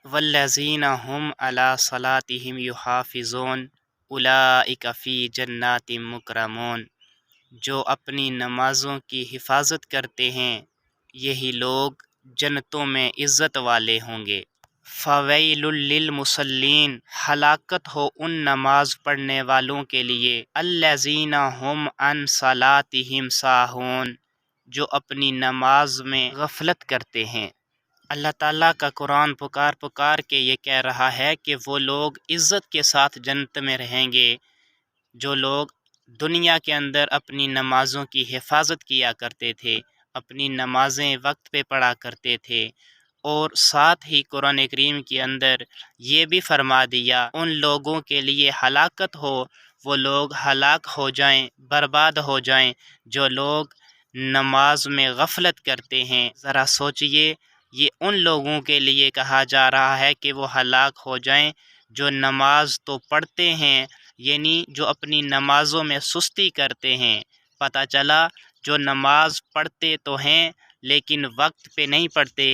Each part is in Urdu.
والذین هم علی صلاتهم یحافظون اولئک فی جنات مکرمون، جو اپنی نمازوں کی حفاظت کرتے ہیں یہی لوگ جنتوں میں عزت والے ہوں گے۔ فویل للمصلین، ہلاکت ہو ان نماز پڑھنے والوں کے لیے، الذین هم عن صلاتهم ساہون، جو اپنی نماز میں غفلت کرتے ہیں۔ اللہ تعالیٰ کا قرآن پکار پکار کے یہ کہہ رہا ہے کہ وہ لوگ عزت کے ساتھ جنت میں رہیں گے جو لوگ دنیا کے اندر اپنی نمازوں کی حفاظت کیا کرتے تھے، اپنی نمازیں وقت پہ پڑھا کرتے تھے، اور ساتھ ہی قرآن کریم کے اندر یہ بھی فرما دیا ان لوگوں کے لیے ہلاکت ہو، وہ لوگ ہلاک ہو جائیں، برباد ہو جائیں جو لوگ نماز میں غفلت کرتے ہیں۔ ذرا سوچئے، یہ ان لوگوں کے لیے کہا جا رہا ہے کہ وہ ہلاک ہو جائیں جو نماز تو پڑھتے ہیں، یعنی جو اپنی نمازوں میں سستی کرتے ہیں۔ پتہ چلا جو نماز پڑھتے تو ہیں لیکن وقت پہ نہیں پڑھتے،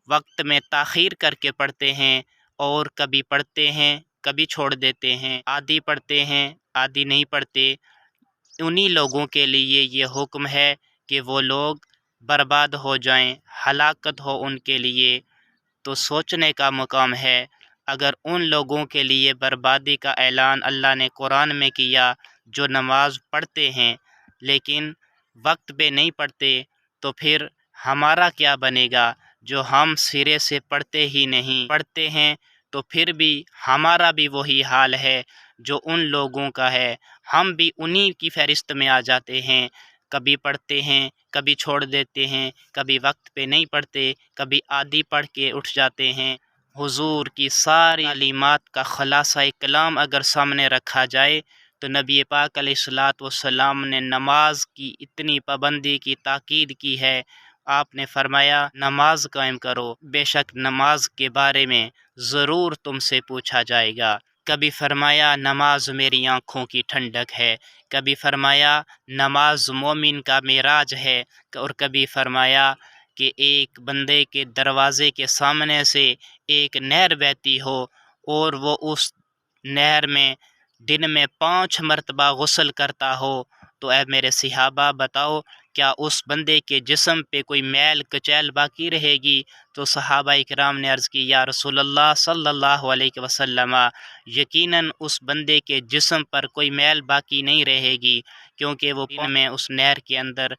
وقت میں تاخیر کر کے پڑھتے ہیں، اور کبھی پڑھتے ہیں کبھی چھوڑ دیتے ہیں، آدھی پڑھتے ہیں آدھی نہیں پڑھتے۔ انہی لوگوں کے لیے یہ حکم ہے کہ وہ لوگ برباد ہو جائیں، ہلاکت ہو ان کے لیے۔ تو سوچنے کا مقام ہے، اگر ان لوگوں کے لیے بربادی کا اعلان اللہ نے قرآن میں کیا جو نماز پڑھتے ہیں لیکن وقت پہ نہیں پڑھتے، تو پھر ہمارا کیا بنے گا جو ہم سرے سے پڑھتے ہی نہیں، پڑھتے ہیں تو پھر بھی ہمارا بھی وہی حال ہے جو ان لوگوں کا ہے، ہم بھی انہی کی فہرست میں آ جاتے ہیں، کبھی پڑھتے ہیں کبھی چھوڑ دیتے ہیں، کبھی وقت پہ نہیں پڑھتے، کبھی آدھی پڑھ کے اٹھ جاتے ہیں۔ حضور کی ساری تعلیمات کا خلاصہ کلام اگر سامنے رکھا جائے تو نبی پاک علیہ الصلاۃ والسلام نے نماز کی اتنی پابندی کی تاکید کی ہے۔ آپ نے فرمایا نماز قائم کرو، بے شک نماز کے بارے میں ضرور تم سے پوچھا جائے گا۔ کبھی فرمایا نماز میری آنکھوں کی ٹھنڈک ہے، کبھی فرمایا نماز مومن کا معراج ہے، اور کبھی فرمایا کہ ایک بندے کے دروازے کے سامنے سے ایک نہر بہتی ہو اور وہ اس نہر میں دن میں 5 مرتبہ غسل کرتا ہو، تو اے میرے صحابہ بتاؤ کیا اس بندے کے جسم پہ کوئی میل کچیل باقی رہے گی؟ تو صحابہ کرام نے عرض کی یا رسول اللہ صلی اللہ علیہ وسلم، یقیناً اس بندے کے جسم پر کوئی میل باقی نہیں رہے گی، کیونکہ وہ دن میں اس نہر کے اندر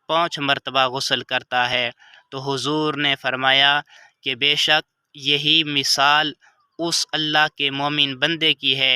5 مرتبہ غسل کرتا ہے۔ تو حضور نے فرمایا کہ بے شک یہی مثال اس اللہ کے مومن بندے کی ہے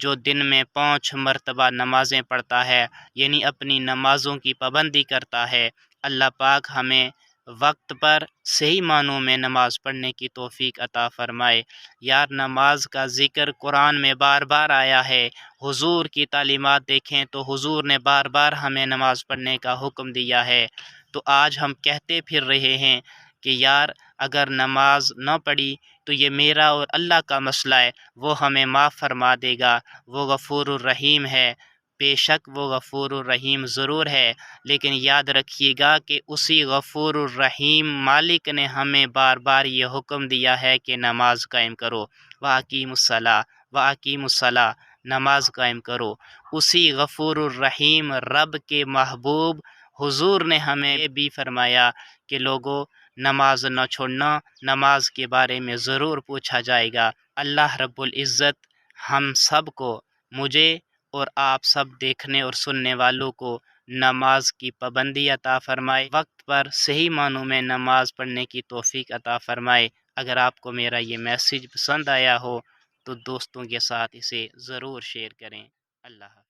جو دن میں 5 مرتبہ نمازیں پڑھتا ہے، یعنی اپنی نمازوں کی پابندی کرتا ہے۔ اللہ پاک ہمیں وقت پر صحیح معنوں میں نماز پڑھنے کی توفیق عطا فرمائے۔ یار نماز کا ذکر قرآن میں بار بار آیا ہے، حضور کی تعلیمات دیکھیں تو حضور نے بار بار ہمیں نماز پڑھنے کا حکم دیا ہے۔ تو آج ہم کہتے پھر رہے ہیں کہ یار اگر نماز نہ پڑھی تو یہ میرا اور اللہ کا مسئلہ ہے، وہ ہمیں معاف فرما دے گا، وہ غفور الرحیم ہے۔ بے شک وہ غفور الرحیم ضرور ہے، لیکن یاد رکھیے گا کہ اسی غفور الرحیم مالک نے ہمیں بار بار یہ حکم دیا ہے کہ نماز قائم کرو، وَأَقِیمُوا الصَّلَاةَ وَأَقِیمُوا الصَّلَاةَ، نماز قائم کرو۔ اسی غفور الرحیم رب کے محبوب حضور نے ہمیں یہ بھی فرمایا کہ لوگوں نماز نہ چھوڑنا، نماز کے بارے میں ضرور پوچھا جائے گا۔ اللہ رب العزت ہم سب کو، مجھے اور آپ سب دیکھنے اور سننے والوں کو نماز کی پابندی عطا فرمائے، وقت پر صحیح معنوں میں نماز پڑھنے کی توفیق عطا فرمائے۔ اگر آپ کو میرا یہ میسیج پسند آیا ہو تو دوستوں کے ساتھ اسے ضرور شیئر کریں۔ اللہ حافظ۔